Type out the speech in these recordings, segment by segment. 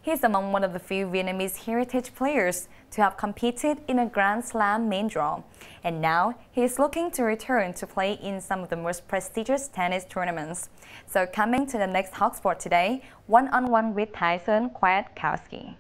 He's among one of the few Vietnamese heritage players to have competed in a Grand Slam main draw. And now he is looking to return to play in some of the most prestigious tennis tournaments. So coming to the next hot spot today, one-on-one with Thai-Son Kwiatkowski.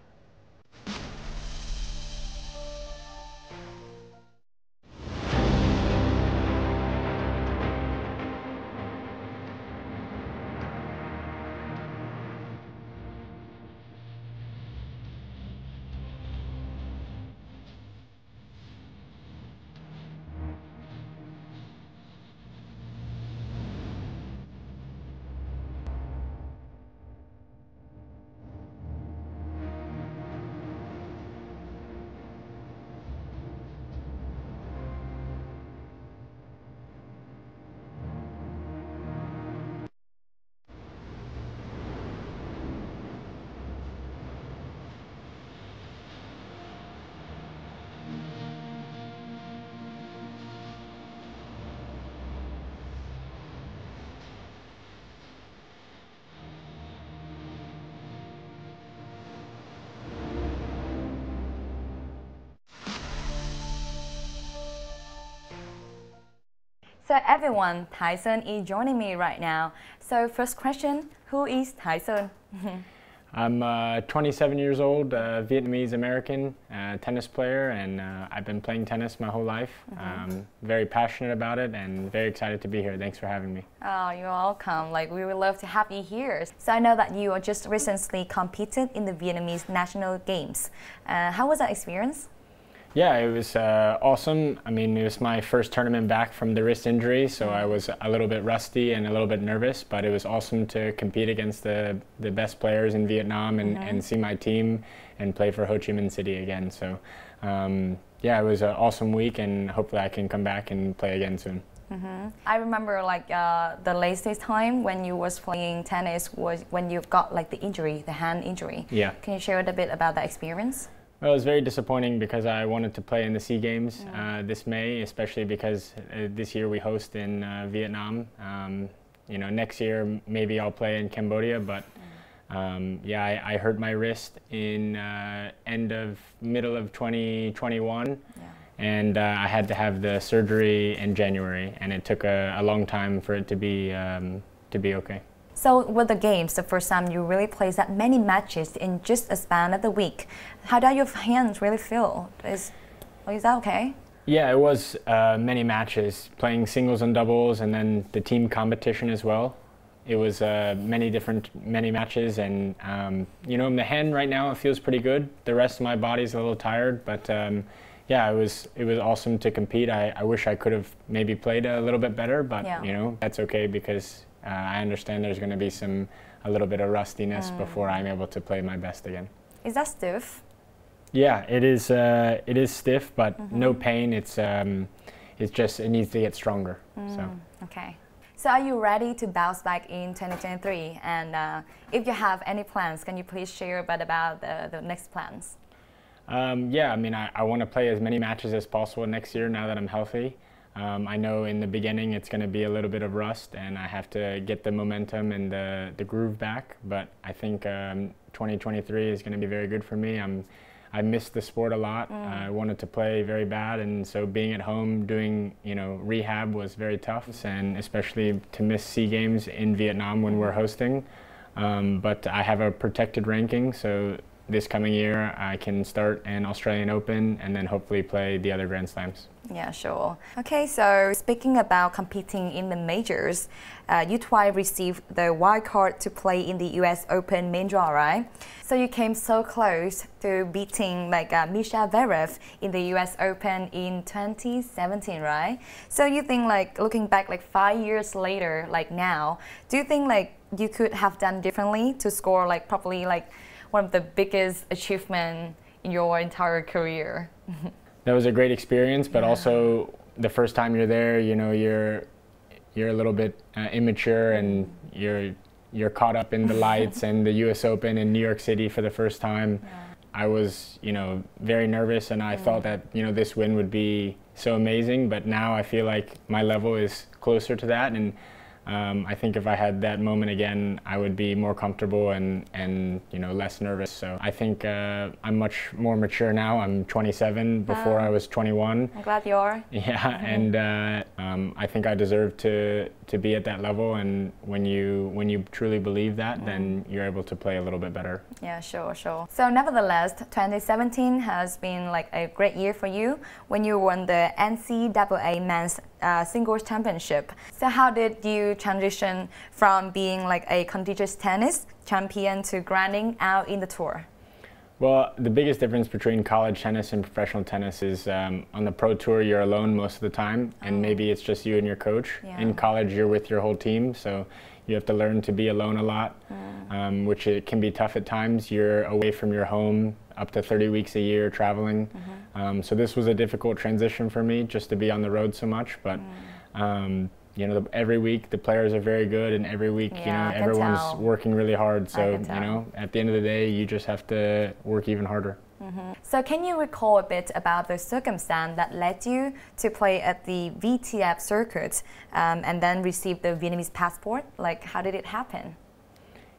So everyone, Thai-Son is joining me right now. So first question, who is Thai-Son? I'm 27 years old, Vietnamese American tennis player, and I've been playing tennis my whole life. Very passionate about it and very excited to be here. Thanks for having me. Oh, you're welcome. We would love to have you here. So I know that you just recently competed in the Vietnamese National Games. How was that experience? Yeah, it was awesome. I mean, it was my first tournament back from the wrist injury, so I was a little bit rusty and a little bit nervous, but it was awesome to compete against the best players in Vietnam and see my team and play for Ho Chi Minh City again. So yeah, it was an awesome week, and hopefully I can come back and play again soon. I remember the latest time when you was playing tennis was when you got the injury, the hand injury. Yeah. Can you share a bit about that experience? Well, it was very disappointing because I wanted to play in the SEA Games this May, especially because this year we host in Vietnam. You know, next year maybe I'll play in Cambodia, but yeah, I hurt my wrist in middle of 2021, and I had to have the surgery in January, and it took a long time for it to be okay. So with the games, the first time you really played that many matches in just a span of the week, how do your hands really feel? Is that okay? Yeah, it was many matches, playing singles and doubles, and then the team competition as well. It was many matches, and you know, the hand right now it feels pretty good. The rest of my body's a little tired, but yeah, it was awesome to compete. I wish I could have maybe played a little bit better, but you know, that's okay because I understand there's going to be a little bit of rustiness before I'm able to play my best again. Is that stiff? Yeah, it is. It is stiff, but no pain. It's just it needs to get stronger. So. Okay. So are you ready to bounce back in 2023? And if you have any plans, can you please share a bit about the next plans? Yeah, I mean, I want to play as many matches as possible next year now that I'm healthy. I know in the beginning it's going to be a little bit of rust, and I have to get the momentum and the groove back, but I think 2023 is going to be very good for me. I missed the sport a lot. I wanted to play very bad, and so being at home doing rehab was very tough, and especially to miss SEA Games in Vietnam when we're hosting. But I have a protected ranking, so this coming year I can start an Australian Open and then hopefully play the other Grand Slams. Yeah, sure. Okay, so speaking about competing in the majors, you twice received the wild card to play in the US Open main draw, right? So you came so close to beating Misha Verev in the US Open in 2017, right? So you think looking back 5 years later, now, do you think you could have done differently to score probably one of the biggest achievements in your entire career? That was a great experience, but also the first time you're there, you're a little bit immature, and you're caught up in the lights and the US Open in New York City for the first time. I was, very nervous, and I felt that, this win would be so amazing, but now I feel like my level is closer to that, and I think if I had that moment again, I would be more comfortable and you know, less nervous. So I think I'm much more mature now. I'm 27. Before I was 21. I'm glad you are. Yeah, and I think I deserve to be at that level. And when you truly believe that, then you're able to play a little bit better. Yeah, sure. So nevertheless, 2017 has been like a great year for you when you won the NCAA Men's Singles Championship. So how did you transition from being like a contagious tennis champion to grinding out in the tour? Well, the biggest difference between college tennis and professional tennis is on the pro tour you're alone most of the time, and maybe it's just you and your coach. Yeah. In college you're with your whole team, so you have to learn to be alone a lot, which it can be tough at times. You're away from your home up to 30 weeks a year traveling. So this was a difficult transition for me, just to be on the road so much, but you know, every week the players are very good, and every week, you know, everyone's working really hard. So, you know, at the end of the day, you just have to work even harder. So can you recall a bit about the circumstance that led you to play at the VTVcab circuit and then receive the Vietnamese passport? Like, how did it happen?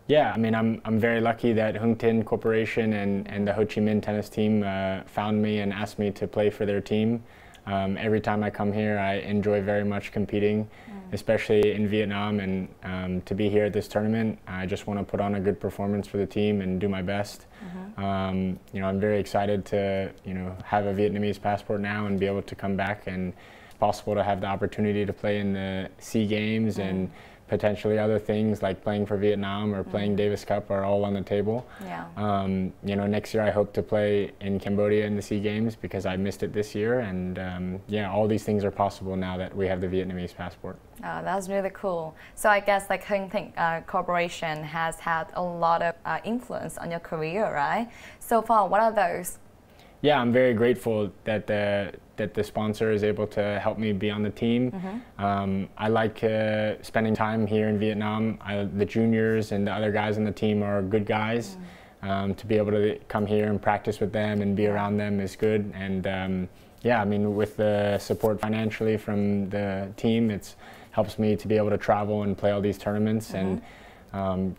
Yeah, I mean, I'm very lucky that Hung Tin Corporation and the Ho Chi Minh tennis team found me and asked me to play for their team. Every time I come here, I enjoy very much competing, especially in Vietnam, and to be here at this tournament, I just want to put on a good performance for the team and do my best. You know, I'm very excited to, you know, have a Vietnamese passport now and be able to come back, and it's possible to have the opportunity to play in the SEA Games and potentially other things like playing for Vietnam or playing Davis Cup are all on the table. Yeah. You know, next year I hope to play in Cambodia in the SEA Games because I missed it this year, and yeah, all these things are possible now that we have the Vietnamese passport. Oh, that's really cool. So I guess like Hung Tin Corporation has had a lot of influence on your career, right? So far, what are those? Yeah, I'm very grateful that the sponsor is able to help me be on the team. I like spending time here in Vietnam. The juniors and the other guys on the team are good guys. To be able to come here and practice with them and be around them is good. And yeah, I mean, with the support financially from the team, it helps me to be able to travel and play all these tournaments. And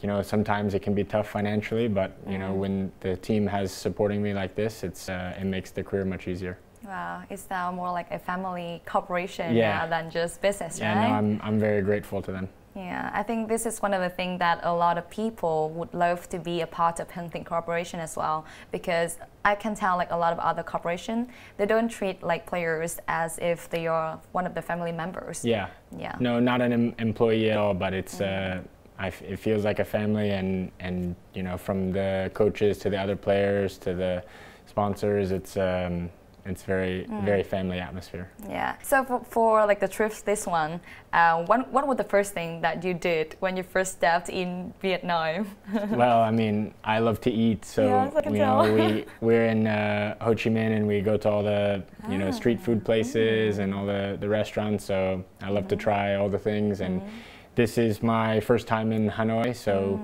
you know, sometimes it can be tough financially, but you know, when the team has supporting me like this, it makes the career much easier. Wow, it's now more like a family corporation now than just business, right? Yeah, no, I'm very grateful to them. Yeah, I think this is one of the things that a lot of people would love to be a part of Hung Tin Corporation as well, because I can tell like a lot of other corporations, they don't treat like players as if they are one of the family members. Yeah. Yeah. No, not an employee at all, but it's it feels like a family, and you know, from the coaches to the other players to the sponsors, it's very family atmosphere. Yeah. So for like the trip, this one, what was the first thing that you did when you first stepped in Vietnam? Well, I mean, I love to eat, so you know, we're in Ho Chi Minh, and we go to all the you know, street food places and all the restaurants. So I love to try all the things, and this is my first time in Hanoi, so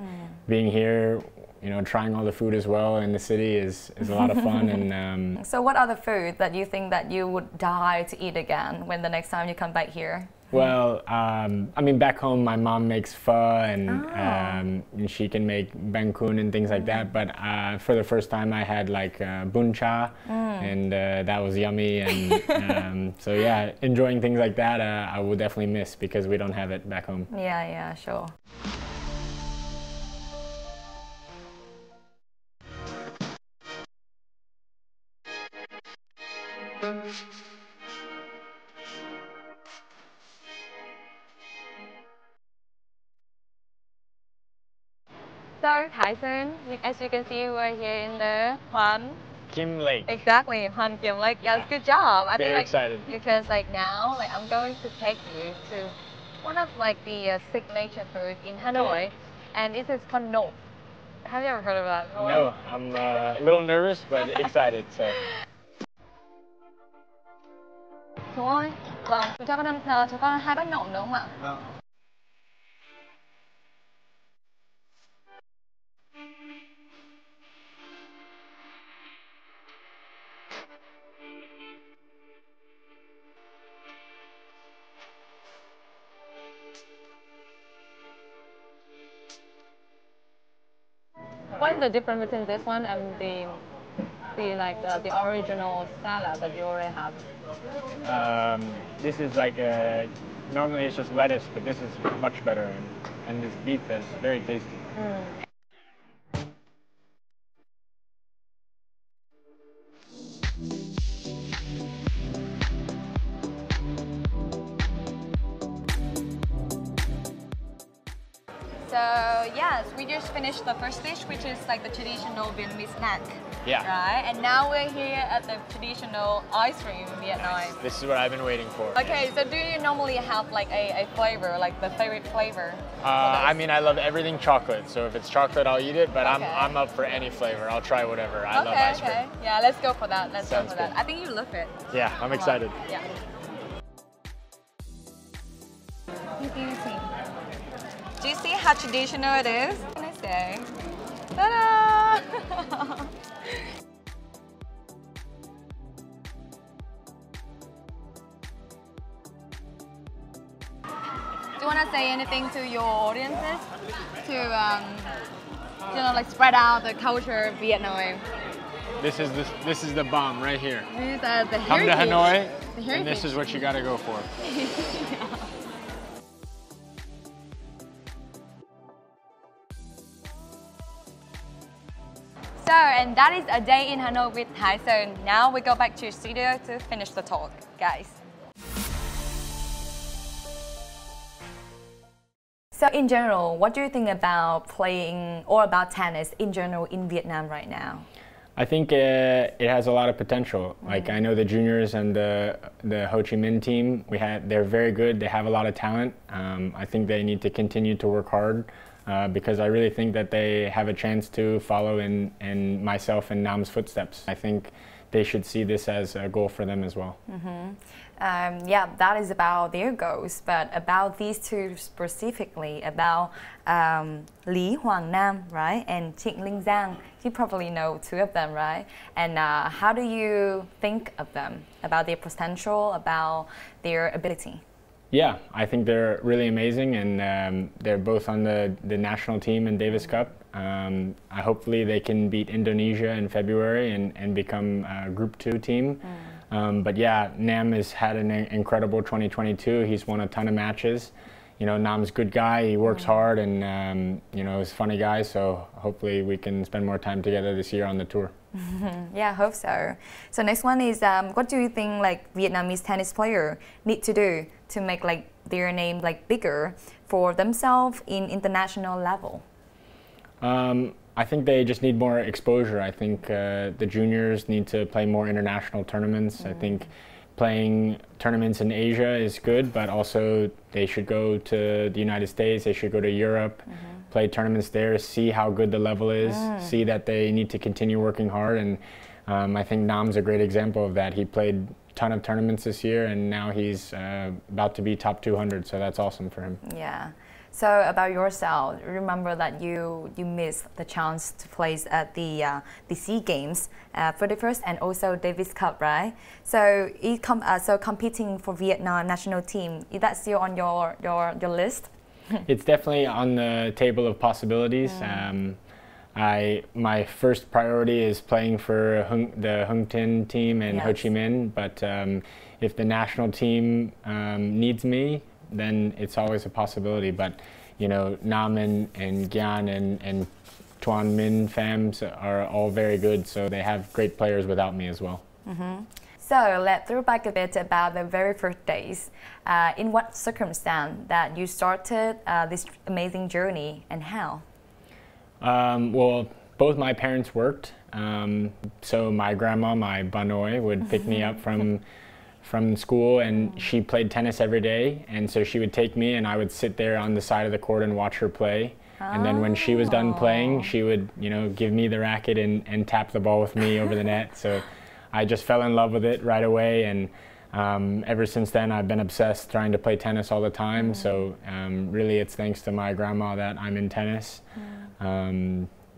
being here, you know, trying all the food as well in the city is a lot of fun. And so what are the food that you think that you would die to eat again when the next time you come back here? Well, I mean, back home my mom makes pho, and she can make bang kun and things like that, but for the first time I had like bun cha, and that was yummy, and so yeah, enjoying things like that I will definitely miss because we don't have it back home. Yeah, yeah, sure. So, Thai-Son, as you can see, we're here in the Huan Kim Lake. Exactly, Huan Kim Lake. Yes, good job. I Very think, excited. Because like now, like I'm going to take you to one of like the signature food in Hanoi, and it is called no. Have you ever heard of that? No, I'm a little nervous but excited. So. Đúng rồi. Vâng, cho con hai bát nộm đúng không ạ? What's the difference between this one and the original salad that you already have? This is like normally it's just lettuce, but this is much better, and this beef is very tasty. So yes, we just finished the first dish, which is like the traditional Vietnamese snack. Yeah. Right, and now we're here at the traditional ice cream in Vietnam. This is what I've been waiting for. Okay, so do you normally have like a flavor, like the favorite flavor? I mean, I love everything chocolate, so if it's chocolate, I'll eat it, but Okay. I'm up for any flavor. I'll try whatever. I love ice cream. Okay, yeah, let's go for that. Let's Sounds go for that. good. I think you love it. Yeah, I'm excited. Yeah. What do you think? Do you see how traditional it is? What can I say? Ta-da! Do you want to say anything to your audiences to, like spread out the culture of Vietnam? This is the bomb right here. These are the Come to heritage. Hanoi, The heritage. and this is what you gotta go for. So, and that is a day in Hanoi with Thai-Son. Now we go back to studio to finish the talk, guys. So in general, what do you think about playing or about tennis in general in Vietnam right now? I think it has a lot of potential. Like I know the juniors and the Ho Chi Minh team, they're very good. They have a lot of talent. I think they need to continue to work hard because I really think that they have a chance to follow in myself and Nam's footsteps. I think they should see this as a goal for them as well. Yeah, that is about their goals, but about these two specifically, about Lý Hoàng Nam, right, and Trịnh Linh Giang, you probably know two of them, right? And how do you think of them, about their potential, about their ability? Yeah, I think they're really amazing, and they're both on the national team in Davis Cup. Hopefully they can beat Indonesia in February and become a Group 2 team. But yeah, Nam has had an incredible 2022. He's won a ton of matches. You know, Nam's a good guy. He works hard, and you know, he's a funny guy. So hopefully we can spend more time together this year on the tour. Yeah, I hope so. So next one is, what do you think like Vietnamese tennis player need to do to make like their name like bigger for themselves in international level? I think they just need more exposure. I think the juniors need to play more international tournaments. I think playing tournaments in Asia is good, but also they should go to the United States, they should go to Europe, play tournaments there, see how good the level is, see that they need to continue working hard. And I think Nam's a great example of that. He played a ton of tournaments this year, and now he's about to be top 200, so that's awesome for him. Yeah. So about yourself, remember that you missed the chance to play at the SEA Games for the first and also Davis Cup, right? So so competing for Vietnam national team, is that still on your list? It's definitely on the table of possibilities. My first priority is playing for the Hung Tin team in Ho Chi Minh, but if the national team needs me, then it's always a possibility. But you know, Nam and Gyan and Tuan Minh Phams are all very good, so they have great players without me as well. So let's throw back a bit about the very first days. In what circumstance that you started this amazing journey, and how? Well, both my parents worked, so my grandma, my Banoi, would pick me up from school, and she played tennis every day, and so she would take me and I would sit there on the side of the court and watch her play. And then when she was done playing, she would, you know, give me the racket and tap the ball with me over the net. So I just fell in love with it right away, and ever since then I've been obsessed trying to play tennis all the time. So really it's thanks to my grandma that I'm in tennis.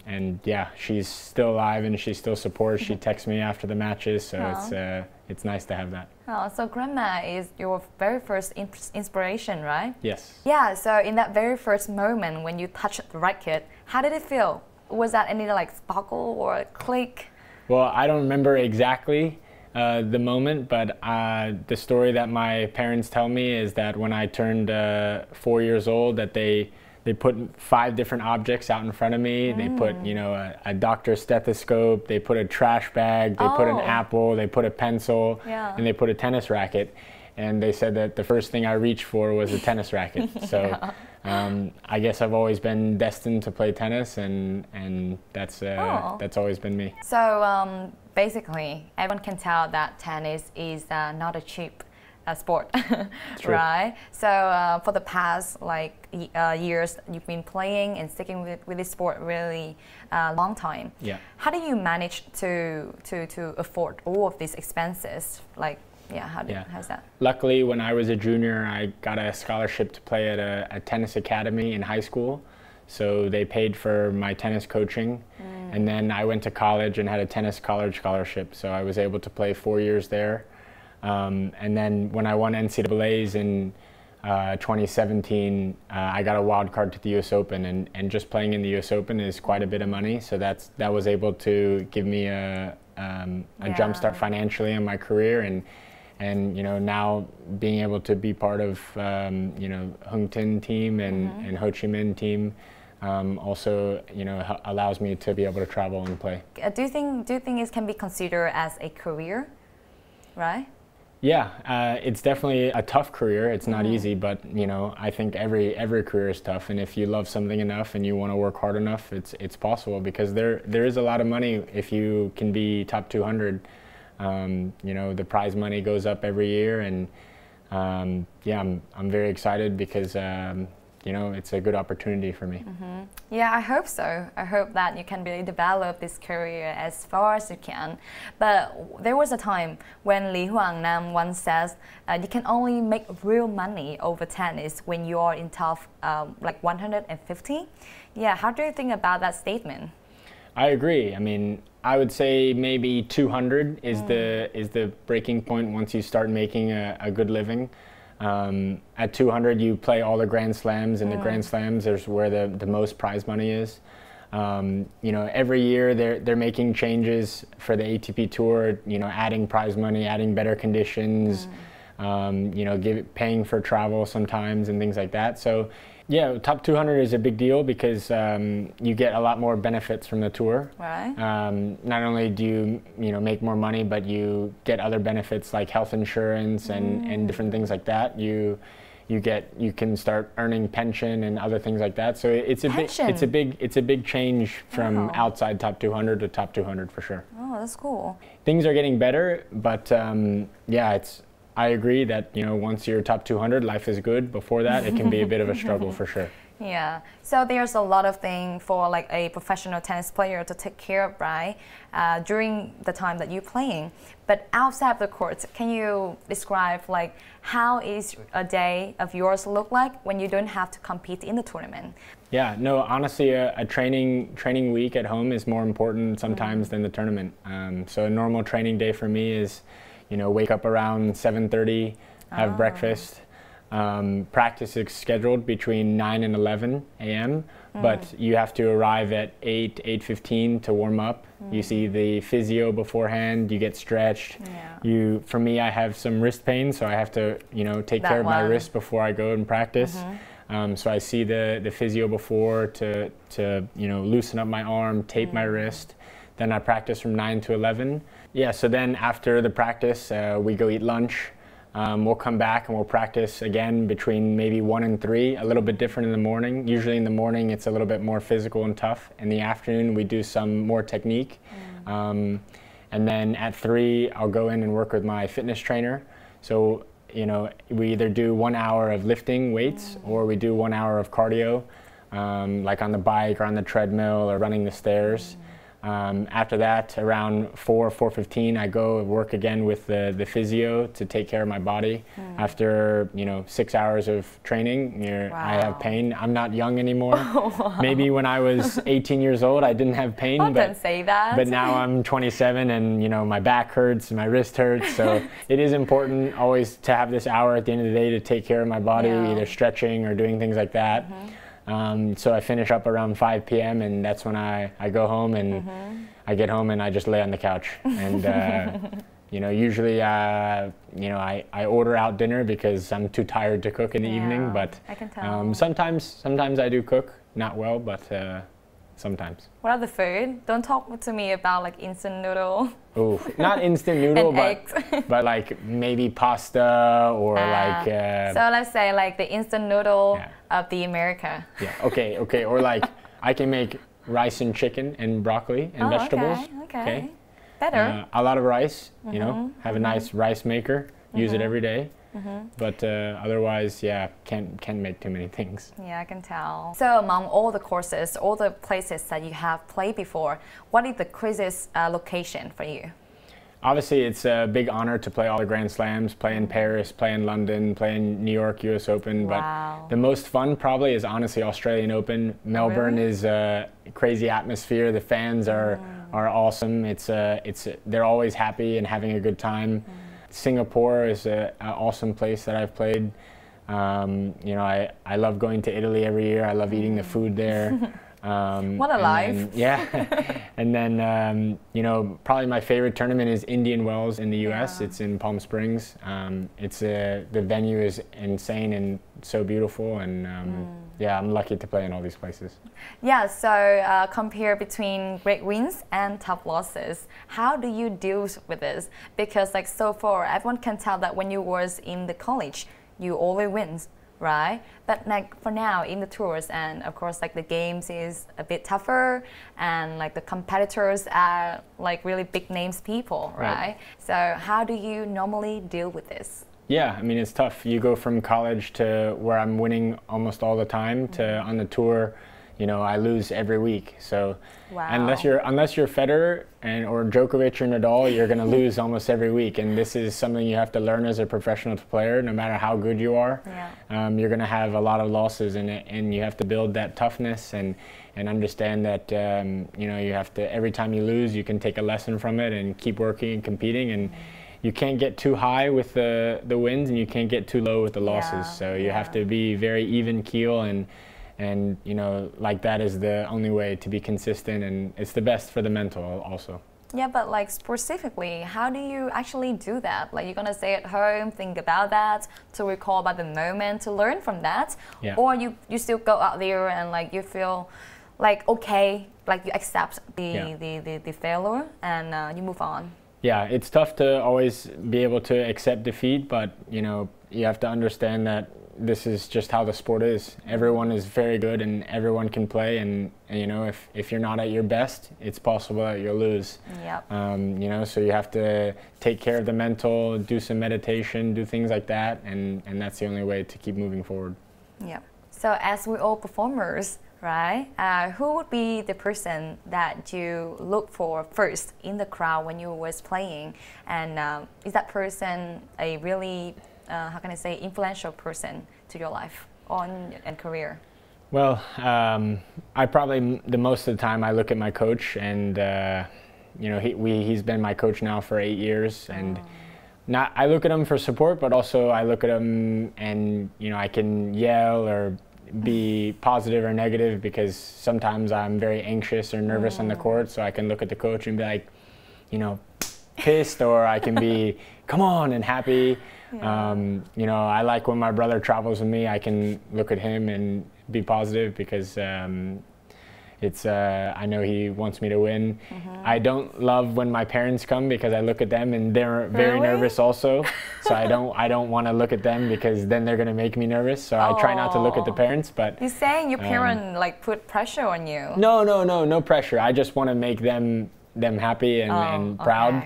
And yeah, she's still alive and she still supports. She texts me after the matches, so it's nice to have that. Oh, so grandma is your very first inspiration, right? Yes. Yeah, so in that very first moment when you touched the racket, how did it feel? Was that any like sparkle or click? Well, I don't remember exactly the moment, but the story that my parents tell me is that when I turned 4 years old, that they put 5 different objects out in front of me. They put, you know, a doctor's stethoscope, they put a trash bag, they put an apple, they put a pencil, and they put a tennis racket. And they said that the first thing I reached for was a tennis racket. So I guess I've always been destined to play tennis, and that's always been me. So basically, everyone can tell that tennis is not a cheap sport, right? So for the past years, you've been playing and sticking with this sport really long time. Yeah. How do you manage to afford all of these expenses? Like, yeah, how's that? Luckily, when I was a junior, I got a scholarship to play at a tennis academy in high school. So they paid for my tennis coaching. And then I went to college and had a tennis college scholarship. So I was able to play 4 years there. And then when I won NCAAs in 2017, I got a wild card to the US Open, and just playing in the US Open is quite a bit of money. So that was able to give me a jump start financially in my career, and you know, now being able to be part of you know, Hung Tin team and Ho Chi Minh team also, you know, allows me to be able to travel and play. Do you think it can be considered as a career, right? Yeah, it's definitely a tough career. It's not easy, but you know, I think every career is tough, and if you love something enough and you want to work hard enough, it's possible, because there is a lot of money if you can be top 200. You know, the prize money goes up every year, and yeah, I'm very excited because you know, it's a good opportunity for me. Yeah, I hope so. I hope that you can really develop this career as far as you can. But there was a time when Lý Hoàng Nam once says you can only make real money over tennis when you are in top like 150. Yeah, how do you think about that statement? I agree. I mean, I would say maybe 200 is the breaking point once you start making a good living. At 200, you play all the Grand Slams, and the Grand Slams is where the most prize money is. You know, every year they're making changes for the ATP Tour. You know, adding prize money, adding better conditions. You know, paying for travel sometimes and things like that. So, yeah, top 200 is a big deal because you get a lot more benefits from the tour. Right. Not only do you know, make more money, but you get other benefits like health insurance and different things like that. You can start earning pension and other things like that. So it's a big change from outside top 200 to top 200 for sure. Oh, that's cool. Things are getting better, but yeah, I agree that, you know, once you're top 200, life is good. Before that, it can be a bit of a struggle for sure. Yeah, so there's a lot of things for like a professional tennis player to take care of, right? During the time that you're playing. But outside of the court, can you describe like how is a day of yours look like when you don't have to compete in the tournament? Yeah, no, honestly, a training week at home is more important sometimes than the tournament. So a normal training day for me is, you know, wake up around 7:30, have breakfast. Practice is scheduled between 9 and 11 a.m., but you have to arrive at 8:15 to warm up. You see the physio beforehand, you get stretched. Yeah. For me, I have some wrist pain, so I have to, you know, take care of my wrist before I go and practice. So I see the physio before to you know, loosen up my arm, tape my wrist. Then I practice from 9 to 11. Yeah, so then after the practice, we go eat lunch. We'll come back and we'll practice again between maybe 1 and 3, a little bit different in the morning. Usually in the morning it's a little bit more physical and tough. In the afternoon we do some more technique. And then at 3 I'll go in and work with my fitness trainer. So, you know, we either do 1 hour of lifting weights or we do 1 hour of cardio, like on the bike or on the treadmill or running the stairs. After that, around 4:15, I go work again with the physio to take care of my body. After, you know, 6 hours of training, I have pain. I'm not young anymore. Maybe when I was 18 years old, I didn't have pain. Don't say that. But now I'm 27 and, you know, my back hurts, my wrist hurts. So it is important always to have this hour at the end of the day to take care of my body, either stretching or doing things like that. So I finish up around 5 p.m. and that's when I go home, and I get home and I just lay on the couch. And you know, usually you know, I order out dinner because I'm too tired to cook in the evening. But I can tell. sometimes I do cook, not well, but sometimes. What are the food? Don't talk to me about like instant noodle. Oh, not instant noodle, but but like maybe pasta or like. So let's say like the instant noodle of the America. Yeah. Okay. Okay. Or like I can make rice and chicken and broccoli and vegetables. Okay. Better. A lot of rice. You know, have a nice rice maker. Use it every day. But otherwise, yeah, can't make too many things. Yeah, I can tell. So among all the courses, all the places that you have played before, what is the craziest location for you? Obviously, it's a big honor to play all the Grand Slams, play in Paris, play in London, play in New York, US Open. Wow. But the most fun probably is honestly Australian Open. Melbourne is a crazy atmosphere. The fans are awesome. They're always happy and having a good time. Singapore is an awesome place that I've played. You know, I love going to Italy every year. I love eating the food there. What a life. And then, you know, probably my favorite tournament is Indian Wells in the US. It's in Palm Springs. The venue is insane and so beautiful, and yeah, I'm lucky to play in all these places. Yeah, so compare between great wins and tough losses. How do you deal with this? Because like so far, everyone can tell that when you was in the college, you always wins, right? But like for now in the tours, and of course like the games is a bit tougher, and like the competitors are like really big names people, right? So how do you normally deal with this? Yeah, I mean, it's tough. You go from college to where I'm winning almost all the time to on the tour, you know, I lose every week. So unless you're Federer or Djokovic or Nadal, you're going to lose almost every week. And this is something you have to learn as a professional player. No matter how good you are, you're going to have a lot of losses in it, and you have to build that toughness and understand that you know, you have to, every time you lose, you can take a lesson from it and keep working and competing. And you can't get too high with the wins, and you can't get too low with the losses. So you have to be very even keel, and you know, like that is the only way to be consistent, and it's the best for the mental also. Yeah, but like specifically, how do you actually do that? Like you're gonna stay at home, think about that, to recall about the moment, to learn from that, or you still go out there and like you feel like okay, like you accept the failure and you move on. Yeah, it's tough to always be able to accept defeat, but you know, you have to understand that this is just how the sport is. Everyone is very good and everyone can play, and you know, if you're not at your best, it's possible that you'll lose. You know, so you have to take care of the mental, do some meditation, do things like that, and that's the only way to keep moving forward. Yeah. So as we all performers, right? Who would be the person that you look for first in the crowd when you was playing? And is that person a really, how can I say, influential person to your life and career? Well, I probably, the most of the time I look at my coach, and you know, he's been my coach now for 8 years, and I look at him for support, but also I look at him and, you know, I can yell or be positive or negative, because sometimes I'm very anxious or nervous on the court, so I can look at the coach and be like, you know, pissed, or I can be come on and happy. You know, I like when my brother travels with me, I can look at him and be positive, because I know he wants me to win. I don't love when my parents come, because I look at them and they're very nervous also. So I don't want to look at them, because then they're going to make me nervous. So I try not to look at the parents. But you're saying your parents like put pressure on you? No pressure. I just want to make them happy and proud.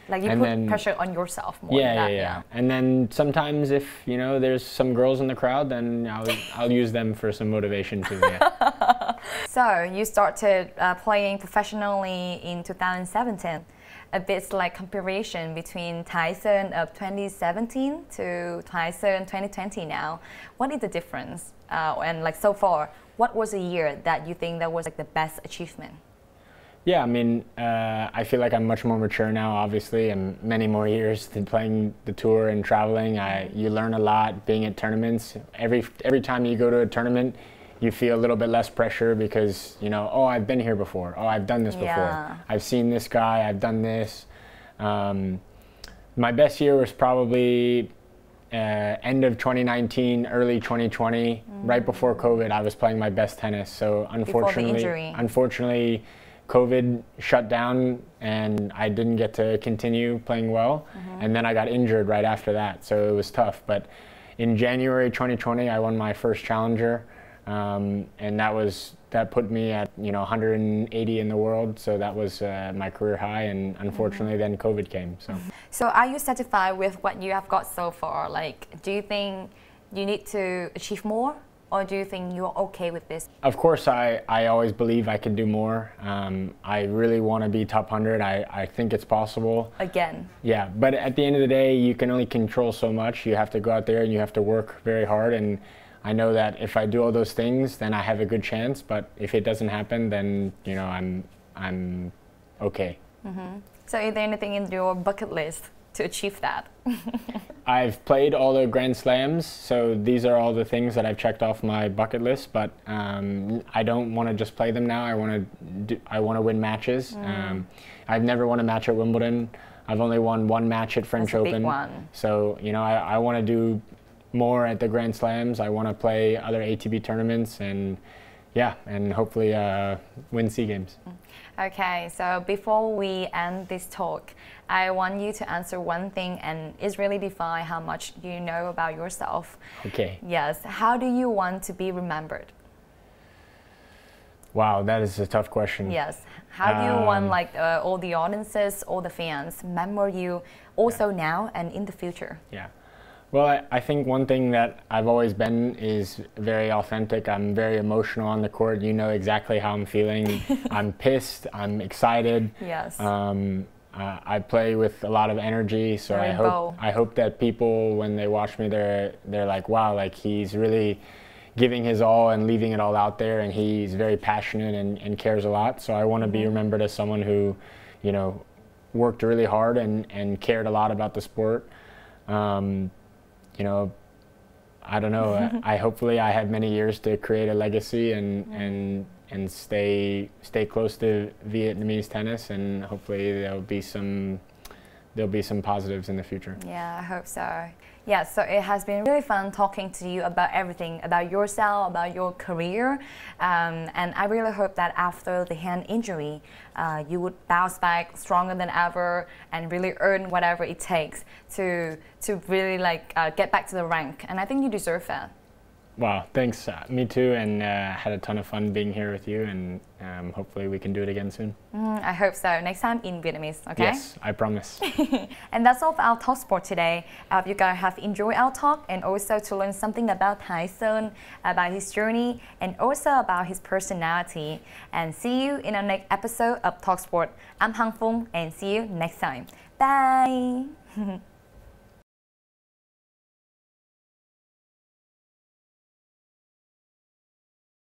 Like you put pressure on yourself more. Yeah. And then sometimes if, you know, there's some girls in the crowd, then I'll use them for some motivation too. So you started playing professionally in 2017. A bit like comparison between Thai-Son of 2017 to Thai-Son 2020 now. What is the difference? And like so far, what was a year that you think that was like the best achievement? Yeah, I mean, I feel like I'm much more mature now, obviously, and many more years than playing the tour and traveling. You learn a lot being at tournaments. Every time you go to a tournament, you feel a little bit less pressure because, you know, oh, I've been here before. Oh, I've done this before. Yeah. I've seen this guy. I've done this. My best year was probably end of 2019, early 2020, right before COVID. I was playing my best tennis. So unfortunately, COVID shut down and I didn't get to continue playing well. And then I got injured right after that. So it was tough. But in January 2020, I won my first challenger. And that put me at, you know, 180 in the world. So that was my career high. And unfortunately, then COVID came. So are you satisfied with what you have got so far? Like, do you think you need to achieve more? Or do you think you're okay with this? Of course, I always believe I can do more. I really want to be top 100. I think it's possible. Again. Yeah, but at the end of the day, you can only control so much. You have to go out there and you have to work very hard. And I know that if I do all those things, then I have a good chance. But if it doesn't happen, then, you know, I'm okay. So is there anything in your bucket list to achieve that? I've played all the Grand Slams, so these are all the things that I've checked off my bucket list. But I don't want to just play them now. I want to win matches. I've never won a match at Wimbledon. I've only won one match at French Open. Big one. So, you know, I want to do more at the Grand Slams. I want to play other ATP tournaments and, yeah, and hopefully win SEA Games. Okay, so before we end this talk, I want you to answer one thing, and it's really define how much you know about yourself. Okay. Yes. How do you want to be remembered? Wow, that is a tough question. Yes. How do you want, like, all the audiences, all the fans remember you also now and in the future? Yeah. Well, I think one thing that I've always been is very authentic. I'm very emotional on the court. You know exactly how I'm feeling. I'm pissed. I'm excited. Yes. I play with a lot of energy, so I hope that people, when they watch me, they're like, wow, like he's really giving his all and leaving it all out there, and he's very passionate and cares a lot. So I want to be remembered as someone who, you know, worked really hard and cared a lot about the sport. You know, I don't know. Hopefully I have many years to create a legacy and stay close to Vietnamese tennis, and hopefully there'll be some positives in the future. Yeah, I hope so. Yeah, so it has been really fun talking to you about everything, about yourself, about your career, and I really hope that after the hand injury, you would bounce back stronger than ever and really earn whatever it takes to really like get back to the rank. And I think you deserve that. Wow, thanks. Me too, and had a ton of fun being here with you, and hopefully we can do it again soon. I hope so. Next time in Vietnamese, okay? Yes, I promise. And that's all for our talk sport today. I hope you guys have enjoyed our talk and also to learn something about Thai-Son, about his journey, and also about his personality. And see you in our next episode of Talk Sport. I'm Hang Phung, and see you next time. Bye!